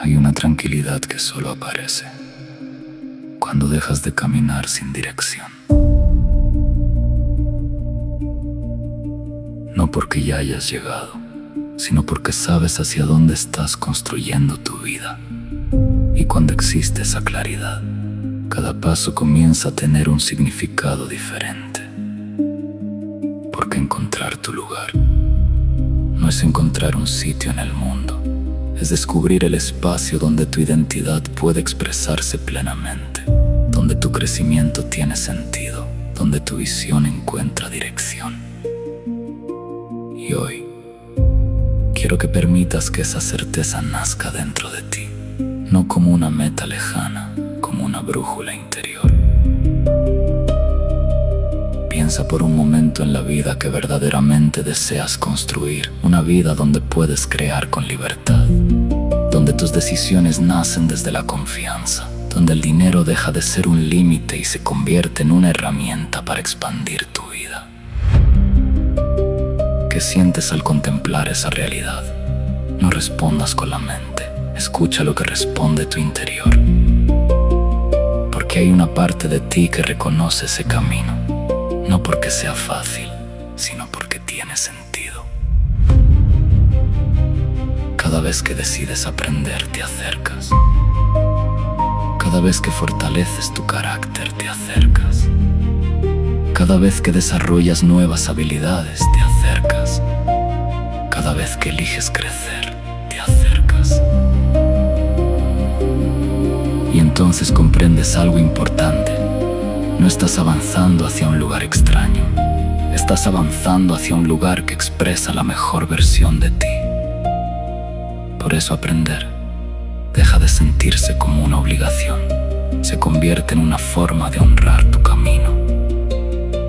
Hay una tranquilidad que solo aparece cuando dejas de caminar sin dirección. No porque ya hayas llegado, sino porque sabes hacia dónde estás construyendo tu vida. Y cuando existe esa claridad, cada paso comienza a tener un significado diferente. Porque encontrar tu lugar no es encontrar un sitio en el mundo, es descubrir el espacio donde tu identidad puede expresarse plenamente, donde tu crecimiento tiene sentido, donde tu visión encuentra dirección. Y hoy, quiero que permitas que esa certeza nazca dentro de ti, no como una meta lejana, como una brújula interior. Piensa por un momento en la vida que verdaderamente deseas construir, una vida donde puedes crear con libertad, donde tus decisiones nacen desde la confianza, donde el dinero deja de ser un límite y se convierte en una herramienta para expandir tu vida. ¿Qué sientes al contemplar esa realidad? No respondas con la mente, escucha lo que responde tu interior. Porque hay una parte de ti que reconoce ese camino, no porque sea fácil, sino porque tiene sentido. Cada vez que decides aprender, te acercas. Cada vez que fortaleces tu carácter, te acercas. Cada vez que desarrollas nuevas habilidades, te acercas. Cada vez que eliges crecer, te acercas. Y entonces comprendes algo importante. No estás avanzando hacia un lugar extraño. Estás avanzando hacia un lugar que expresa la mejor versión de ti. Por eso aprender deja de sentirse como una obligación. Se convierte en una forma de honrar tu camino.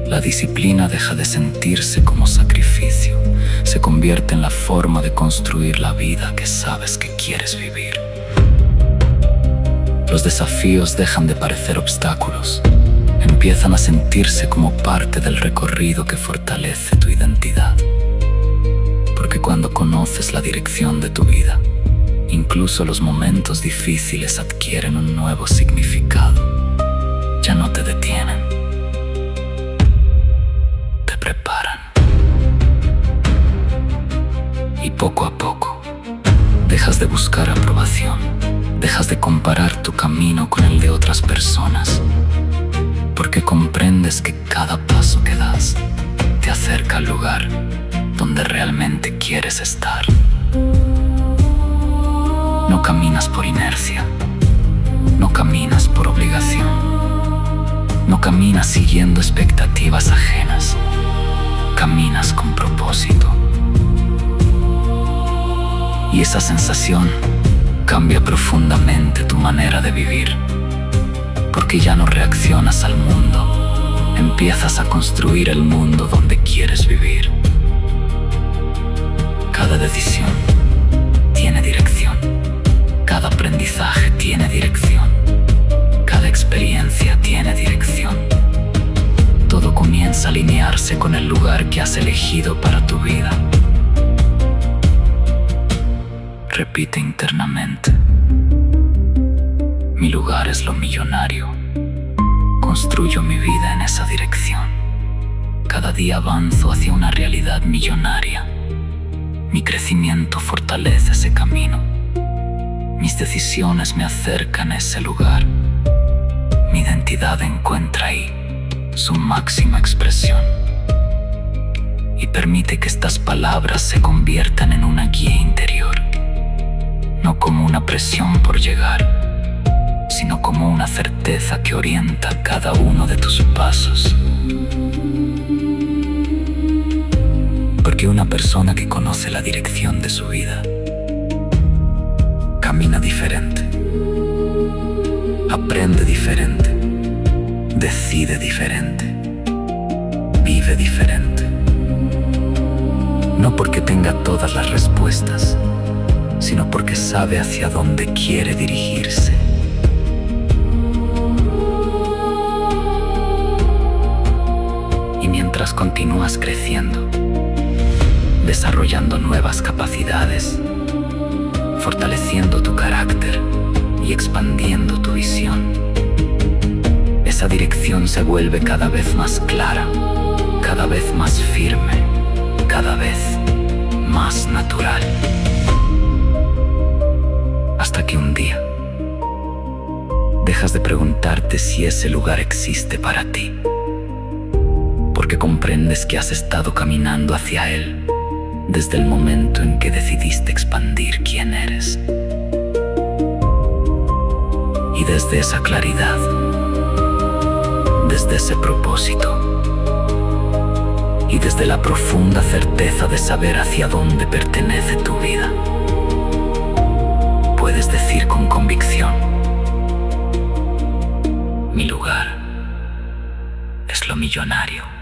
La disciplina deja de sentirse como sacrificio. Se convierte en la forma de construir la vida que sabes que quieres vivir. Los desafíos dejan de parecer obstáculos. Empiezan a sentirse como parte del recorrido que fortalece tu identidad. Porque cuando conoces la dirección de tu vida, incluso los momentos difíciles adquieren un nuevo significado. Ya no te detienen, te preparan. Y poco a poco, dejas de buscar aprobación, dejas de comparar tu camino con el de otras personas. Porque comprendes que cada paso que das te acerca al lugar donde realmente quieres estar. No caminas por inercia, no caminas por obligación, no caminas siguiendo expectativas ajenas, caminas con propósito. Y esa sensación cambia profundamente tu manera de vivir. Porque ya no reaccionas al mundo, empiezas a construir el mundo donde quieres vivir. Cada decisión tiene dirección, cada aprendizaje tiene dirección, cada experiencia tiene dirección. Todo comienza a alinearse con el lugar que has elegido para tu vida. Repite internamente: mi lugar es lo millonario. Construyo mi vida en esa dirección. Cada día avanzo hacia una realidad millonaria. Mi crecimiento fortalece ese camino. Mis decisiones me acercan a ese lugar. Mi identidad encuentra ahí su máxima expresión. Y permite que estas palabras se conviertan en una guía interior. No como una presión por llegar, sino como una certeza que orienta cada uno de tus pasos. Porque una persona que conoce la dirección de su vida camina diferente, aprende diferente, decide diferente, vive diferente. No porque tenga todas las respuestas, sino porque sabe hacia dónde quiere dirigirse. Mientras continúas creciendo, desarrollando nuevas capacidades, fortaleciendo tu carácter y expandiendo tu visión. Esa dirección se vuelve cada vez más clara, cada vez más firme, cada vez más natural. Hasta que un día dejas de preguntarte si ese lugar existe para ti, porque comprendes que has estado caminando hacia él desde el momento en que decidiste expandir quién eres. Y desde esa claridad, desde ese propósito y desde la profunda certeza de saber hacia dónde pertenece tu vida, puedes decir con convicción: mi lugar es lo millonario.